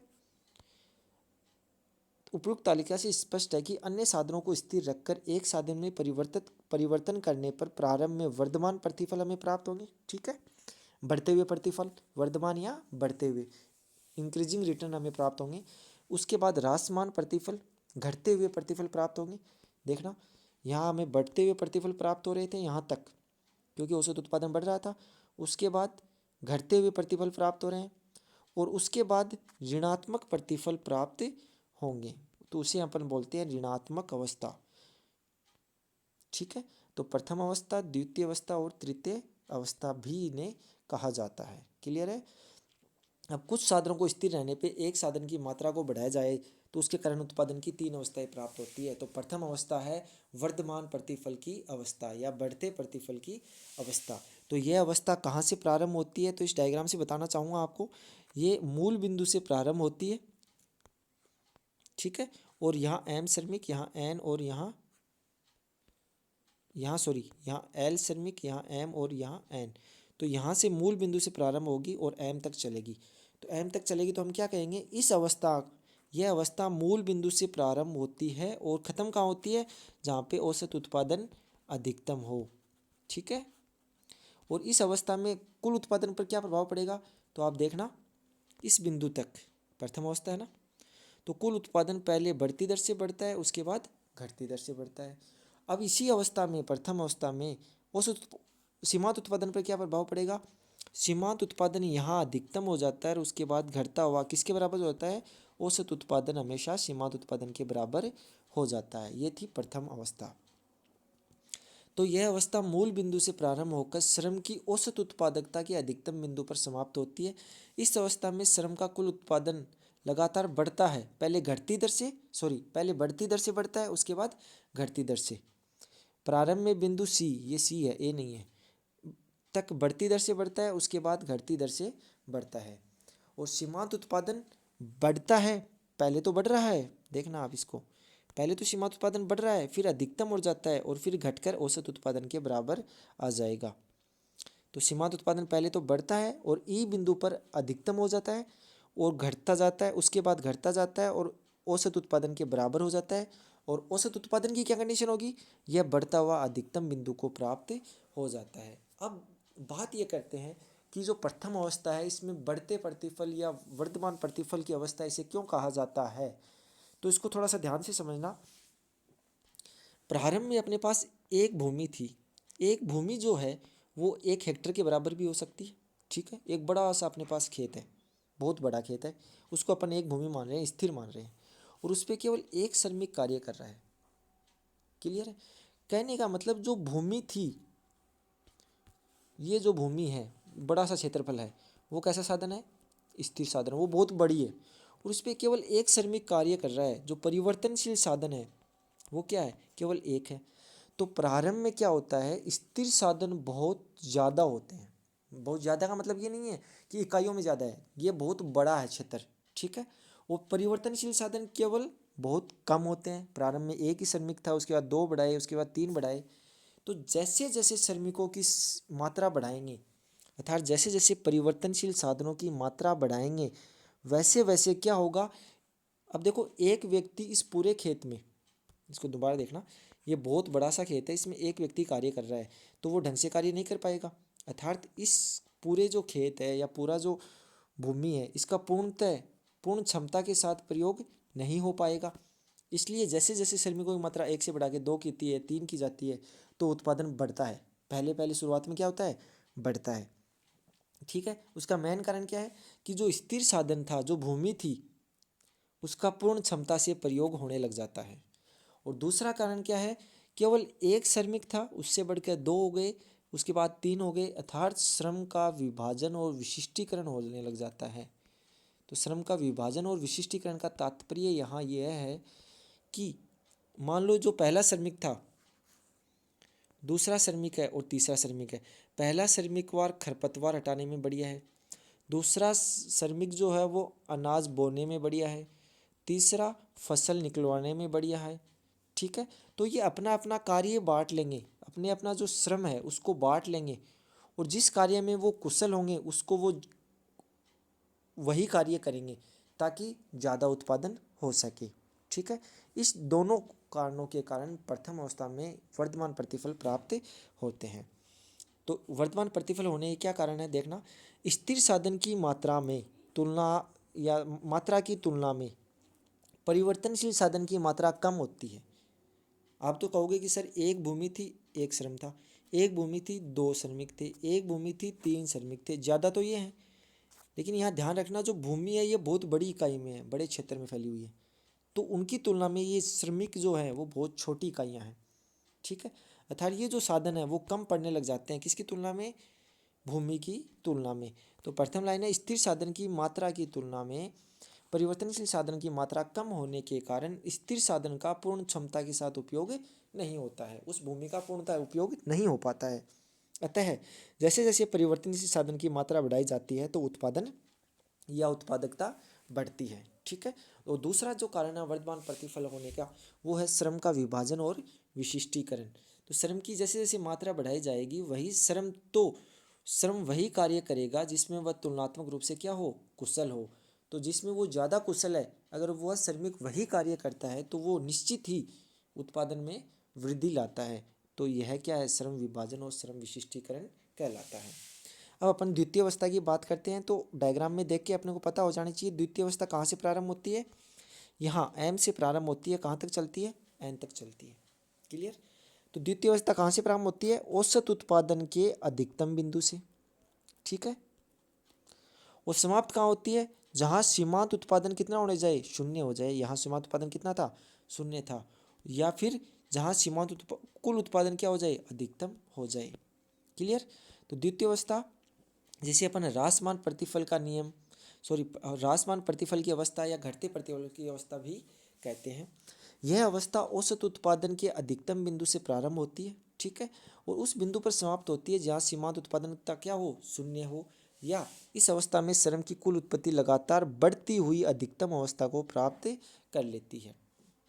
उपयुक्त तालिका से स्पष्ट है कि अन्य साधनों को स्थिर रखकर एक साधन में परिवर्तन करने पर प्रारंभ में वर्धमान प्रतिफल हमें प्राप्त होंगे। ठीक है, बढ़ते हुए प्रतिफल, वर्धमान या बढ़ते हुए, इंक्रीजिंग रिटर्न हमें प्राप्त होंगे। उसके बाद ह्रासमान प्रतिफल, घटते हुए प्रतिफल प्राप्त होंगे। देखना, यहाँ हमें बढ़ते हुए प्रतिफल प्राप्त हो रहे थे यहाँ तक, क्योंकि औसत उत्पादन बढ़ रहा था। उसके बाद घटते हुए प्रतिफल प्राप्त हो रहे हैं और उसके बाद ऋणात्मक प्रतिफल प्राप्त होंगे, तो उसे अपन बोलते हैं ऋणात्मक अवस्था। ठीक है, तो प्रथम अवस्था, द्वितीय अवस्था और तृतीय अवस्था भी इन्हें कहा जाता है। क्लियर है। अब कुछ साधनों को स्थिर रहने पे एक साधन की मात्रा को बढ़ाया जाए तो उसके कारण उत्पादन की 3 अवस्थाएं प्राप्त होती है। तो प्रथम अवस्था है वर्धमान प्रतिफल की अवस्था या बढ़ते प्रतिफल की अवस्था। तो यह अवस्था कहाँ से प्रारंभ होती है, तो इस डायग्राम से बताना चाहूँगा आपको। ये मूल बिंदु से प्रारंभ होती है, ठीक है। और यहाँ एम श्रमिक, यहाँ एन, और यहाँ यहाँ एल श्रमिक, यहाँ एम और यहाँ एन। तो यहाँ से मूल बिंदु से प्रारंभ होगी और एम तक चलेगी। तो एम तक चलेगी तो हम क्या कहेंगे, इस अवस्था, यह अवस्था मूल बिंदु से प्रारंभ होती है और ख़त्म कहाँ होती है, जहाँ पे औसत उत्पादन अधिकतम हो, ठीक है। और इस अवस्था में कुल उत्पादन पर क्या प्रभाव पड़ेगा, तो आप देखना इस बिंदु तक, प्रथम अवस्था है ना, तो कुल उत्पादन पहले बढ़ती दर से बढ़ता है, उसके बाद घटती दर से बढ़ता है। अब इसी अवस्था में, प्रथम अवस्था में औसत सीमांत उत्पादन पर क्या प्रभाव पड़ेगा, सीमांत उत्पादन यहाँ अधिकतम हो जाता है और उसके बाद घटता हुआ किसके बराबर होता है, औसत उत्पादन हमेशा सीमांत उत्पादन के बराबर हो जाता है। ये थी प्रथम अवस्था। तो यह अवस्था मूल बिंदु से प्रारंभ होकर श्रम की औसत उत्पादकता के अधिकतम बिंदु पर समाप्त होती है। इस अवस्था में श्रम का कुल उत्पादन लगातार बढ़ता है, पहले बढ़ती दर से बढ़ता है, उसके बाद घटती दर से। प्रारंभ में बिंदु सी, ये सी है, ए नहीं है, तक बढ़ती दर से बढ़ता है, उसके बाद घटती दर से बढ़ता है। और सीमांत उत्पादन बढ़ता है, पहले तो बढ़ रहा है, देखना आप इसको, पहले तो सीमांत उत्पादन बढ़ रहा है, फिर अधिकतम हो जाता है और फिर घटकर औसत उत्पादन के बराबर आ जाएगा। तो सीमांत उत्पादन पहले तो बढ़ता है और ई बिंदु पर अधिकतम हो जाता है और घटता जाता है, उसके बाद घटता जाता है और औसत उत्पादन के बराबर हो जाता है। और औसत उत्पादन की क्या कंडीशन होगी, यह बढ़ता हुआ अधिकतम बिंदु को प्राप्त हो जाता है। अब बात ये करते हैं कि जो प्रथम अवस्था है इसमें बढ़ते प्रतिफल या वर्तमान प्रतिफल की अवस्था इसे क्यों कहा जाता है, तो इसको थोड़ा सा ध्यान से समझना। प्रारंभ में अपने पास एक भूमि थी, एक भूमि जो है वो 1 हेक्टेयर के बराबर भी हो सकती है, ठीक है। एक बड़ा सा अपने पास खेत है, बहुत बड़ा खेत है, उसको अपन एक भूमि मान रहे हैं, स्थिर मान रहे हैं, और उस पर केवल एक श्रमिक कार्य कर रहा है। क्लियर है। कहने का मतलब जो भूमि थी, ये जो भूमि है, बड़ा सा क्षेत्रफल है, वो कैसा साधन है, स्थिर साधन, वो बहुत बड़ी है और उस पर केवल एक श्रमिक कार्य कर रहा है। जो परिवर्तनशील साधन है वो क्या है, केवल एक है। तो प्रारंभ में क्या होता है, स्थिर साधन बहुत ज़्यादा होते हैं। बहुत ज़्यादा का मतलब ये नहीं है कि इकाइयों में ज़्यादा है, ये बहुत बड़ा है क्षेत्र, ठीक है। वो परिवर्तनशील साधन केवल बहुत कम होते हैं। प्रारंभ में एक ही श्रमिक था, उसके बाद 2 बढ़ाए, उसके बाद 3 बढ़ाए। तो जैसे जैसे श्रमिकों की मात्रा बढ़ाएंगे, अर्थात जैसे जैसे परिवर्तनशील साधनों की मात्रा बढ़ाएंगे, वैसे वैसे क्या होगा। अब देखो, एक व्यक्ति इस पूरे खेत में, इसको दोबारा देखना, ये बहुत बड़ा सा खेत है, इसमें एक व्यक्ति कार्य कर रहा है तो वो ढंग से कार्य नहीं कर पाएगा। अर्थात इस पूरे जो खेत है या पूरा जो भूमि है, इसका पूर्ण क्षमता के साथ प्रयोग नहीं हो पाएगा। इसलिए जैसे जैसे श्रमिकों की मात्रा 1 से बढ़ा के 2 की होती है, 3 की जाती है, तो उत्पादन बढ़ता है। पहले पहले शुरुआत में क्या होता है, बढ़ता है, ठीक है। उसका मेन कारण क्या है कि जो स्थिर साधन था, जो भूमि थी, उसका पूर्ण क्षमता से प्रयोग होने लग जाता है। और दूसरा कारण क्या है, केवल एक श्रमिक था, उससे बढ़कर 2 हो गए, उसके बाद 3 हो गए, अर्थात श्रम का विभाजन और विशिष्टीकरण होने लग जाता है। तो श्रम का विभाजन और विशिष्टीकरण का तात्पर्य यहाँ यह है कि मान लो जो पहला श्रमिक था, दूसरा श्रमिक है और तीसरा श्रमिक है। पहला श्रमिक वार खरपतवार हटाने में बढ़िया है, दूसरा श्रमिक जो है वो अनाज बोने में बढ़िया है, तीसरा फसल निकलवाने में बढ़िया है, ठीक है। तो ये अपना अपना कार्य बांट लेंगे, अपने अपना जो श्रम है उसको बांट लेंगे और जिस कार्य में वो कुशल होंगे उसको वो वही कार्य करेंगे ताकि ज़्यादा उत्पादन हो सके, ठीक है। इस दोनों कारणों के कारण प्रथम अवस्था में वर्तमान प्रतिफल प्राप्त होते हैं। तो वर्तमान प्रतिफल होने के क्या कारण है, देखना। स्थिर साधन की मात्रा में तुलना या मात्रा की तुलना में परिवर्तनशील साधन की मात्रा कम होती है। आप तो कहोगे कि सर एक भूमि थी, एक श्रम था, एक भूमि थी, 2 श्रमिक थे, एक भूमि थी, 3 श्रमिक थे, ज़्यादा तो ये हैं। लेकिन यहाँ ध्यान रखना, जो भूमि है ये बहुत बड़ी इकाई में है, बड़े क्षेत्र में फैली हुई है, तो उनकी तुलना में ये श्रमिक जो है वो बहुत छोटी इकाइयाँ हैं, ठीक है। अर्थात ये जो साधन है वो कम पड़ने लग जाते हैं, किसकी तुलना में, भूमि की तुलना में। तो प्रथम लाइन है, स्थिर साधन की मात्रा की तुलना में परिवर्तनशील साधन की मात्रा कम होने के कारण स्थिर साधन का पूर्ण क्षमता के साथ उपयोग नहीं होता है, उस भूमि का पूर्णतः उपयोग नहीं हो पाता है। अतः जैसे जैसे परिवर्तनशील साधन की मात्रा बढ़ाई जाती है तो उत्पादन या उत्पादकता बढ़ती है। ठीक है। और दूसरा जो कारण है वर्तमान प्रतिफल होने का, वो है श्रम का विभाजन और विशिष्टीकरण। तो श्रम की जैसे जैसे मात्रा बढ़ाई जाएगी वही श्रम वही कार्य करेगा जिसमें वह तुलनात्मक रूप से क्या हो, कुशल हो। तो जिसमें वो ज़्यादा कुशल है, अगर वह श्रमिक वही कार्य करता है तो वो निश्चित ही उत्पादन में वृद्धि लाता है। तो यह क्या है, श्रम विभाजन और श्रम विशिष्टीकरण कहलाता है। अब अपन द्वितीय अवस्था की बात करते हैं, तो डायग्राम में देख के अपने को पता हो जाना चाहिए द्वितीय अवस्था कहाँ से प्रारंभ होती है। यहाँ एम से प्रारंभ होती है, कहाँ तक चलती है, एन तक चलती है। क्लियर। तो द्वितीय अवस्था कहाँ से प्रारंभ होती है, औसत उत्पादन के अधिकतम बिंदु से। ठीक है। और समाप्त कहाँ होती है, जहाँ सीमांत उत्पादन कितना होने जाए, शून्य हो जाए। यहाँ सीमांत उत्पादन कितना था, शून्य था। या फिर जहाँ कुल उत्पादन क्या हो जाए, अधिकतम हो जाए। क्लियर। तो द्वितीय अवस्था जैसे अपन ह्रासमान प्रतिफल का नियम, ह्रासमान प्रतिफल की अवस्था या घटते प्रतिफल की अवस्था भी कहते हैं। यह अवस्था औसत उत्पादन के अधिकतम बिंदु से प्रारंभ होती है। ठीक है। और उस बिंदु पर समाप्त होती है जहाँ सीमांत उत्पादनता क्या हो, शून्य हो। या इस अवस्था में श्रम की कुल उत्पत्ति लगातार बढ़ती हुई अधिकतम अवस्था को प्राप्त कर लेती है।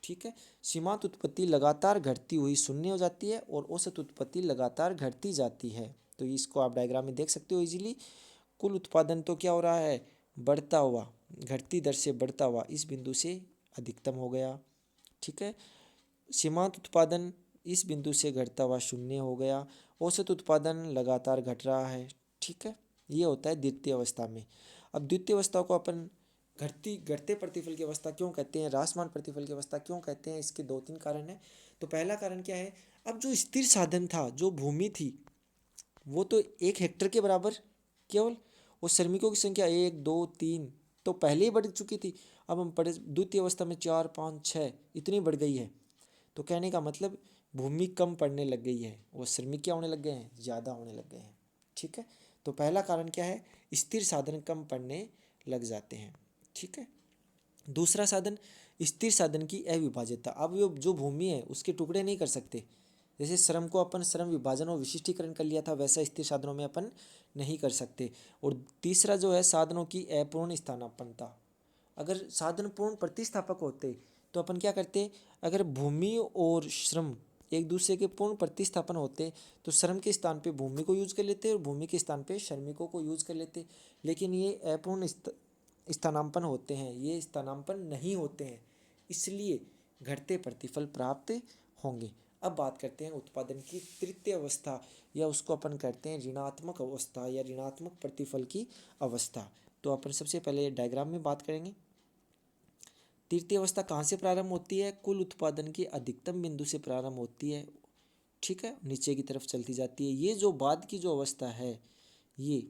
ठीक है। सीमांत उत्पत्ति लगातार घटती हुई शून्य हो जाती है और औसत उत्पत्ति लगातार घटती जाती है। तो इसको आप डायग्राम में देख सकते हो इजीली। कुल उत्पादन तो क्या हो रहा है, बढ़ता हुआ, घटती दर से बढ़ता हुआ इस बिंदु से अधिकतम हो गया। ठीक है। सीमांत उत्पादन इस बिंदु से घटता हुआ शून्य हो गया। औसत उत्पादन लगातार घट रहा है। ठीक है। ये होता है द्वितीय अवस्था में। अब द्वितीय अवस्था को अपन घटते प्रतिफल की अवस्था क्यों कहते हैं, ह्रासमान प्रतिफल की अवस्था क्यों कहते हैं, इसके दो तीन कारण हैं। तो पहला कारण क्या है, अब जो स्थिर साधन था, जो भूमि थी, वो तो 1 हेक्टर के बराबर केवल, और श्रमिकों की संख्या 1 2 3 तो पहले ही बढ़ चुकी थी। अब हम पढ़े द्वितीय अवस्था में 4 5 6 इतनी बढ़ गई है। तो कहने का मतलब भूमि कम पड़ने लग गई है और श्रमिक क्या होने लग गए हैं, ज़्यादा होने लग गए हैं। ठीक है। तो पहला कारण क्या है, स्थिर साधन कम पड़ने लग जाते हैं। ठीक है। दूसरा साधन, स्थिर साधन की अविभाज्यता। अब जो भूमि है उसके टुकड़े नहीं कर सकते। जैसे श्रम को अपन श्रम विभाजन और विशिष्टीकरण कर लिया था, वैसा स्थिर साधनों में अपन नहीं कर सकते। और तीसरा जो है, साधनों की अपूर्ण स्थानापन्नता। अगर साधन पूर्ण प्रतिस्थापक होते तो अपन क्या करते, अगर भूमि और श्रम एक दूसरे के पूर्ण प्रतिस्थापन होते तो श्रम के स्थान पे भूमि को यूज कर लेते और भूमि के स्थान पे श्रमिकों को यूज कर लेते। लेकिन ये अपूर्ण स्थानापन्न होते हैं, ये स्थानापन्न नहीं होते हैं, इसलिए घटते प्रतिफल प्राप्त होंगे। अब बात करते हैं उत्पादन की तृतीय अवस्था, या उसको अपन कहते हैं ऋणात्मक अवस्था या ऋणात्मक प्रतिफल की अवस्था। तो अपन सबसे पहले डायग्राम में बात करेंगे। तृतीय अवस्था कहाँ से प्रारंभ होती है, कुल उत्पादन के अधिकतम बिंदु से प्रारंभ होती है। ठीक है। नीचे की तरफ चलती जाती है। ये जो बाद की जो अवस्था है ये,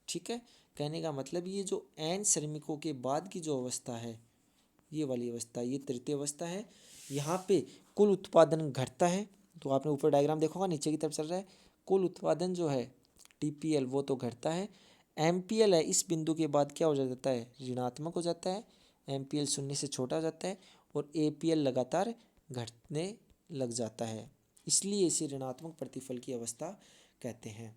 ठीक है, कहने का मतलब ये जो एन श्रमिकों के बाद की जो अवस्था है, ये वाली अवस्था, ये तृतीय अवस्था है। यहाँ पे कुल उत्पादन घटता है। तो आपने ऊपर डायग्राम देखा होगा, नीचे की तरफ चल रहा है। कुल उत्पादन जो है टीपीएल वो तो घटता है। एमपीएल है इस बिंदु के बाद क्या हो जाता है, ऋणात्मक हो जाता है। एमपीएल शून्य से छोटा हो जाता है और एपीएल लगातार घटने लग जाता है, इसलिए इसे ऋणात्मक प्रतिफल की अवस्था कहते हैं।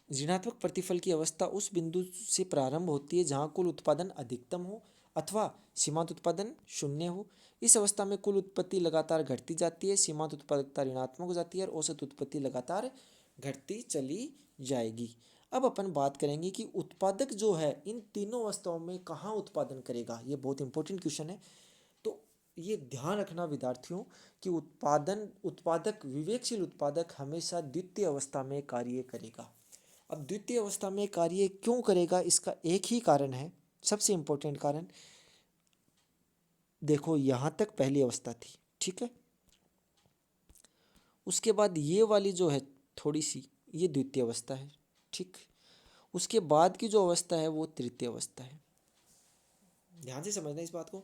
ऋणात्मक प्रतिफल की अवस्था उस बिंदु से प्रारंभ होती है जहाँ कुल उत्पादन अधिकतम हो अथवा सीमांत उत्पादन शून्य हो। इस अवस्था में कुल उत्पत्ति लगातार घटती जाती है, सीमांत उत्पादकता ऋणात्मक हो जाती है और औसत उत्पत्ति लगातार घटती चली जाएगी। अब अपन बात करेंगे कि उत्पादक जो है इन तीनों अवस्थाओं में कहाँ उत्पादन करेगा, ये बहुत इंपॉर्टेंट क्वेश्चन है। तो ये ध्यान रखना विद्यार्थियों कि उत्पादक विवेकशील उत्पादक हमेशा द्वितीय अवस्था में कार्य करेगा। अब द्वितीय अवस्था में कार्य क्यों करेगा, इसका एक ही कारण है, सबसे इंपॉर्टेंट कारण। देखो यहाँ तक पहली अवस्था थी, ठीक है, उसके बाद ये वाली जो है थोड़ी सी, ये द्वितीय अवस्था है। ठीक, उसके बाद की जो अवस्था है वो तृतीय अवस्था है। ध्यान से समझना इस बात को।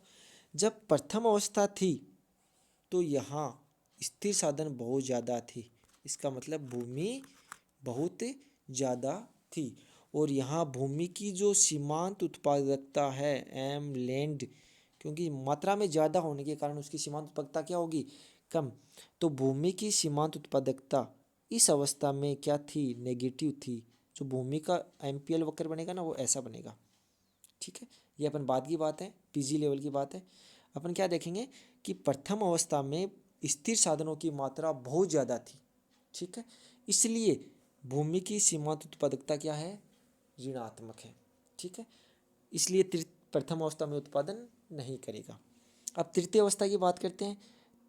जब प्रथम अवस्था थी तो यहाँ स्थिर साधन बहुत ज़्यादा थी इसका मतलब भूमि बहुत ज़्यादा थी। और यहाँ भूमि की जो सीमांत उत्पादकता है एम लैंड, क्योंकि मात्रा में ज़्यादा होने के कारण उसकी सीमांत उत्पादकता क्या होगी, कम। तो भूमि की सीमांत उत्पादकता इस अवस्था में क्या थी, नेगेटिव थी। जो भूमि का एमपीएल वक्र बनेगा ना वो ऐसा बनेगा, ठीक है। ये अपन बाद की बात है, पीजी लेवल की बात है। अपन क्या देखेंगे कि प्रथम अवस्था में स्थिर साधनों की मात्रा बहुत ज़्यादा थी, ठीक है। इसलिए भूमि की सीमांत उत्पादकता क्या है, ऋणात्मक है, ठीक है। इसलिए प्रथम अवस्था में उत्पादन नहीं करेगा। अब तृतीय अवस्था की बात करते हैं।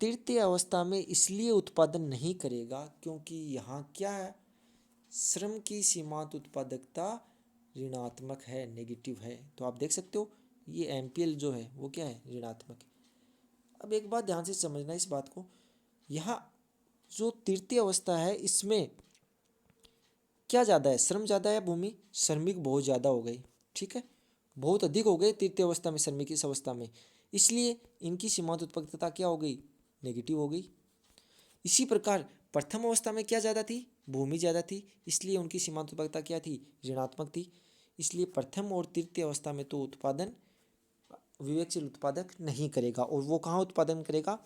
तृतीय अवस्था में इसलिए उत्पादन नहीं करेगा क्योंकि यहाँ क्या है, श्रम की सीमांत उत्पादकता ऋणात्मक है, नेगेटिव है। तो आप देख सकते हो ये एमपीएल जो है वो क्या है, ऋणात्मक है। अब एक बात ध्यान से समझना इस बात को, यहाँ जो तृतीय अवस्था है इसमें क्या ज़्यादा है, श्रम ज़्यादा है या भूमि, श्रमिक बहुत ज़्यादा हो गई, ठीक है, बहुत अधिक हो गए तृतीय अवस्था में श्रमिक इस अवस्था में, इसलिए इनकी सीमांत उत्पादकता क्या हो गई, नेगेटिव हो गई। इसी प्रकार प्रथम अवस्था में क्या ज़्यादा थी, भूमि ज़्यादा थी, इसलिए उनकी सीमांत उत्पादकता क्या थी, ऋणात्मक थी। इसलिए प्रथम और तृतीय अवस्था में तो उत्पादन विवेकशील उत्पादक नहीं करेगा, और वो कहाँ उत्पादन करेगा,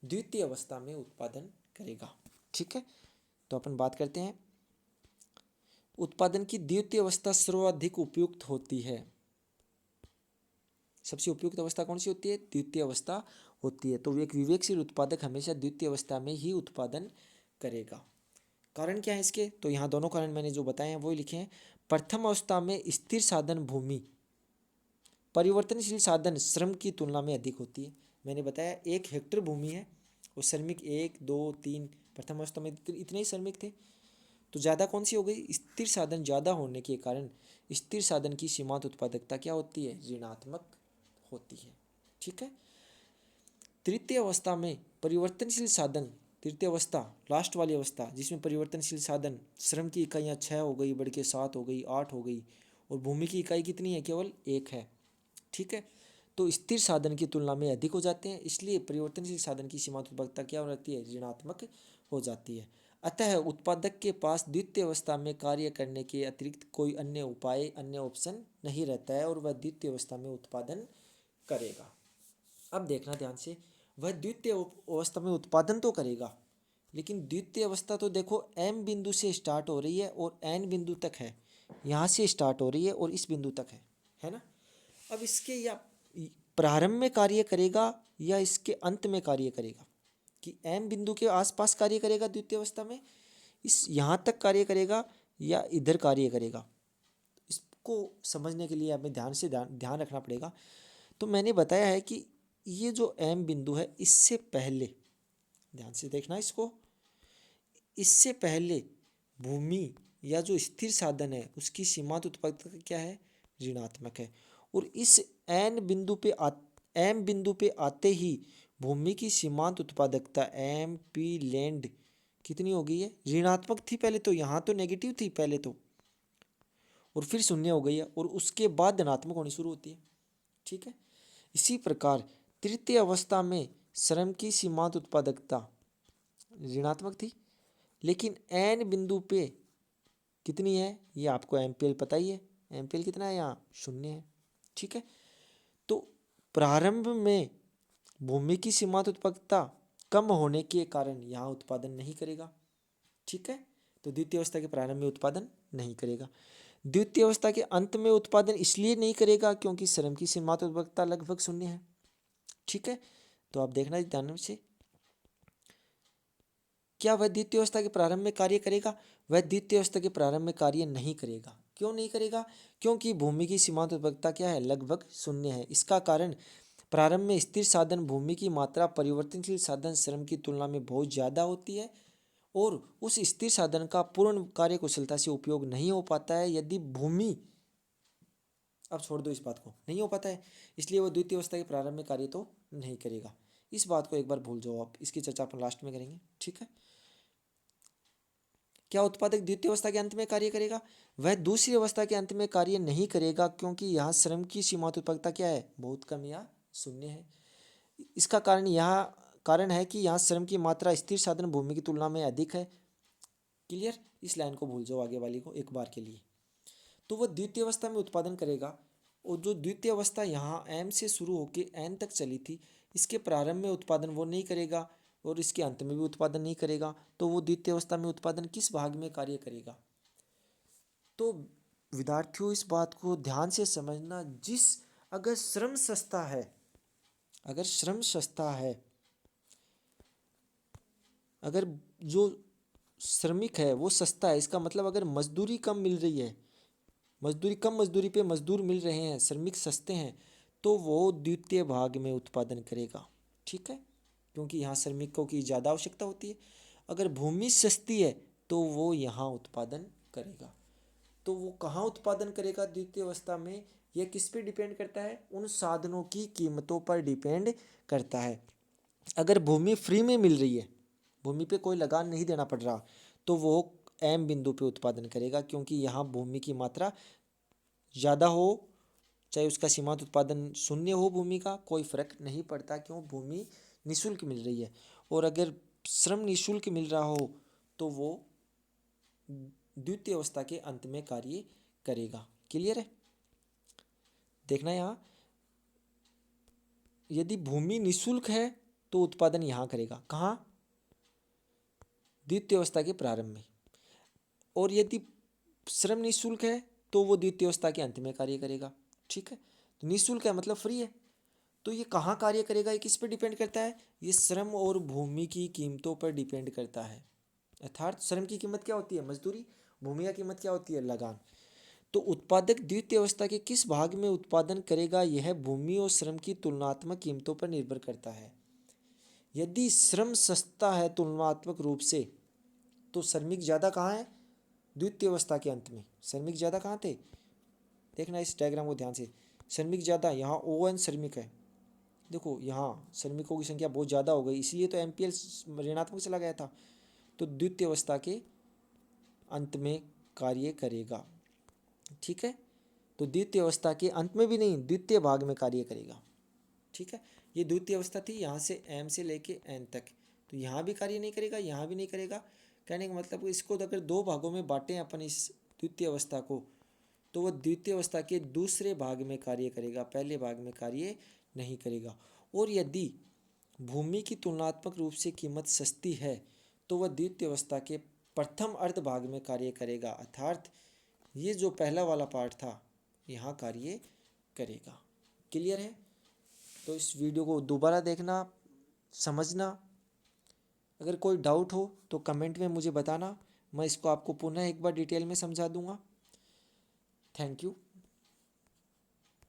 द्वितीय अवस्था में उत्पादन करेगा, ठीक है। तो अपन बात करते हैं उत्पादन की द्वितीय अवस्था सर्वाधिक उपयुक्त होती है। सबसे उपयुक्त अवस्था कौन सी होती है, द्वितीय अवस्था होती है। तो एक विवेकशील उत्पादक हमेशा द्वितीय अवस्था में ही उत्पादन करेगा। कारण क्या है इसके, तो यहाँ दोनों कारण मैंने जो बताए हैं वो ही लिखे हैं। प्रथम अवस्था में स्थिर साधन भूमि, परिवर्तनशील साधन श्रम की तुलना में अधिक होती है। मैंने बताया 1 हेक्टेयर भूमि है और श्रमिक 1 2 3, प्रथम अवस्था में इतने ही श्रमिक थे, तो ज़्यादा कौन सी हो गई, स्थिर साधन ज़्यादा होने के कारण स्थिर साधन की सीमांत उत्पादकता क्या होती है, ऋणात्मक होती है, ठीक है। तृतीय अवस्था में परिवर्तनशील साधन, तृतीय अवस्था लास्ट वाली अवस्था जिसमें परिवर्तनशील साधन श्रम की इकाइयाँ 6 हो गई, बढ़ के 7 हो गई, 8 हो गई, और भूमि की इकाई कितनी है, केवल 1 है, ठीक है। तो स्थिर साधन की तुलना में अधिक हो जाते हैं, इसलिए परिवर्तनशील साधन की सीमांत उत्पादकता क्या हो जाती है, ऋणात्मक हो जाती है। अतः उत्पादक के पास द्वितीय अवस्था में कार्य करने के अतिरिक्त कोई अन्य उपाय, अन्य ऑप्शन नहीं रहता है, और वह द्वितीय अवस्था में उत्पादन करेगा। अब देखना ध्यान से, वह द्वितीय अवस्था में उत्पादन तो करेगा, लेकिन द्वितीय अवस्था तो देखो एम बिंदु से स्टार्ट हो रही है और एन बिंदु तक है, यहाँ से स्टार्ट हो रही है और इस बिंदु तक है ना। अब इसके या प्रारंभ में कार्य करेगा या इसके अंत में कार्य करेगा, कि एम बिंदु के आसपास कार्य करेगा द्वितीय अवस्था में, इस यहाँ तक कार्य करेगा या इधर कार्य करेगा, इसको समझने के लिए हमें ध्यान से ध्यान रखना पड़ेगा। तो मैंने बताया है कि ये जो एम बिंदु है इससे पहले, ध्यान से देखना इसको, इससे पहले भूमि या जो स्थिर साधन है उसकी सीमांत उत्पादकता क्या है, ऋणात्मक है। और इस एम बिंदु पे आते ही भूमि की सीमांत उत्पादकता एम पी लैंड कितनी हो गई है, ऋणात्मक थी पहले, तो यहाँ तो नेगेटिव थी पहले तो, और फिर शून्य हो गई है, और उसके बाद धनात्मक होनी शुरू होती है, ठीक है। इसी प्रकार तृतीय अवस्था में श्रम की सीमांत उत्पादकता ऋणात्मक थी, लेकिन एन बिंदु पे कितनी है, ये आपको एमपीएल पता ही है, एमपीएल कितना है यहाँ, 0 है, ठीक है। तो प्रारंभ में भूमि की सीमांत उत्पादकता कम होने के कारण यहाँ उत्पादन नहीं करेगा, ठीक है। तो द्वितीय अवस्था के प्रारंभ में उत्पादन नहीं करेगा। द्वितीय अवस्था के अंत में उत्पादन इसलिए नहीं करेगा क्योंकि श्रम की सीमांत उत्पादकता लगभग 0 है, ठीक है। तो आप देखना ध्यान से, क्या वह द्वितीय अवस्था के प्रारंभ में कार्य करेगा, वह द्वितीय अवस्था के प्रारंभ में कार्य नहीं करेगा। क्यों नहीं करेगा, क्योंकि भूमि की सीमांत उत्पादकता क्या है, लगभग 0 है। इसका कारण प्रारंभ में स्थिर साधन भूमि की मात्रा परिवर्तनशील साधन श्रम की तुलना में बहुत ज़्यादा होती है, और उस स्थिर साधन का पूर्ण कार्य कुशलता से उपयोग नहीं हो पाता है यदि भूमि, अब छोड़ दो इस बात को, नहीं हो पाता है, इसलिए वो द्वितीय अवस्था के प्रारंभ में कार्य तो नहीं करेगा। इस बात को एक बार भूल जाओ आप, इसकी चर्चा अपन लास्ट में करेंगे, ठीक है। क्या उत्पादक द्वितीय अवस्था के अंत में कार्य करेगा, वह दूसरी अवस्था के अंत में कार्य नहीं करेगा, क्योंकि यहाँ श्रम की सीमांत उत्पादकता क्या है, बहुत कम या 0 है। इसका कारण है कि यहाँ श्रम की मात्रा स्थिर साधन भूमि की तुलना में अधिक है, क्लियर? इस लाइन को भूल जाओ आगे वाली को एक बार के लिए। तो वह द्वितीय अवस्था में उत्पादन करेगा, और जो द्वितीय अवस्था यहाँ एम से शुरू होकर एन तक चली थी, इसके प्रारंभ में उत्पादन वो नहीं करेगा और इसके अंत में भी उत्पादन नहीं करेगा। तो वो द्वितीय अवस्था में उत्पादन किस भाग में कार्य करेगा? तो विद्यार्थियों इस बात को ध्यान से समझना, अगर श्रम सस्ता है, अगर श्रम सस्ता है, अगर जो श्रमिक है वो सस्ता है, इसका मतलब अगर मजदूरी कम मिल रही है, कम मजदूरी पे मजदूर मिल रहे हैं, श्रमिक सस्ते हैं, तो वो द्वितीय भाग में उत्पादन करेगा। ठीक है, क्योंकि यहाँ श्रमिकों की ज़्यादा आवश्यकता होती है। अगर भूमि सस्ती है तो वो यहाँ उत्पादन करेगा। तो वो कहाँ उत्पादन करेगा द्वितीय अवस्था में? यह किस पे डिपेंड करता है? उन साधनों की कीमतों पर डिपेंड करता है। अगर भूमि फ्री में मिल रही है, भूमि पे कोई लगान नहीं देना पड़ रहा, तो वो एम बिंदु पे उत्पादन करेगा, क्योंकि यहाँ भूमि की मात्रा ज़्यादा हो, चाहे उसका सीमांत उत्पादन शून्य हो, भूमि का कोई फर्क नहीं पड़ता, क्यों? भूमि निःशुल्क मिल रही है। और अगर श्रम निःशुल्क मिल रहा हो तो वो द्वितीय अवस्था के अंत में कार्य करेगा। क्लियर है? देखना यहाँ, यदि भूमि निःशुल्क है तो उत्पादन यहाँ करेगा, कहाँ? द्वितीय अवस्था के प्रारंभ में। और यदि श्रम निःशुल्क है तो वो द्वितीय अवस्था के अंत में कार्य करेगा। ठीक है, तो निःशुल्क है मतलब फ्री है, तो ये कहाँ कार्य करेगा? ये किस पे डिपेंड करता है? ये श्रम और भूमि की कीमतों पर डिपेंड करता है। अर्थात श्रम की कीमत क्या होती है? मजदूरी। भूमि की कीमत क्या होती है? लगान। तो उत्पादक द्वितीय अवस्था के किस भाग में उत्पादन करेगा, यह भूमि और श्रम की तुलनात्मक कीमतों पर निर्भर करता है। यदि श्रम सस्ता है तुलनात्मक रूप से, तो श्रमिक ज़्यादा कहाँ है? द्वितीय अवस्था के अंत में श्रमिक ज़्यादा कहाँ थे? देखना इस डायग्राम को ध्यान से, श्रमिक ज़्यादा, यहाँ ओ एन श्रमिक है, देखो यहाँ श्रमिकों की संख्या बहुत ज़्यादा हो गई, इसलिए तो एमपीएल ऋणात्मक चला गया था। तो द्वितीय अवस्था के अंत में कार्य करेगा। ठीक है, तो द्वितीय अवस्था के अंत में भी नहीं, द्वितीय भाग में कार्य करेगा। ठीक है, ये द्वितीय अवस्था थी यहाँ से एम से लेके एन तक, तो यहाँ भी कार्य नहीं करेगा, यहाँ भी नहीं करेगा। कहने का मतलब इसको अगर दो भागों में बांटें अपन इस द्वितीय अवस्था को, तो वह द्वितीय अवस्था के दूसरे भाग में कार्य करेगा, पहले भाग में कार्य नहीं करेगा। और यदि भूमि की तुलनात्मक रूप से कीमत सस्ती है तो वह द्वितीय अवस्था के प्रथम अर्ध भाग में कार्य करेगा, अर्थात ये जो पहला वाला पार्ट था यहाँ कार्य करेगा। क्लियर है? तो इस वीडियो को दोबारा देखना, समझना। अगर कोई डाउट हो तो कमेंट में मुझे बताना, मैं इसको आपको पुनः एक बार डिटेल में समझा दूंगा। Thank you.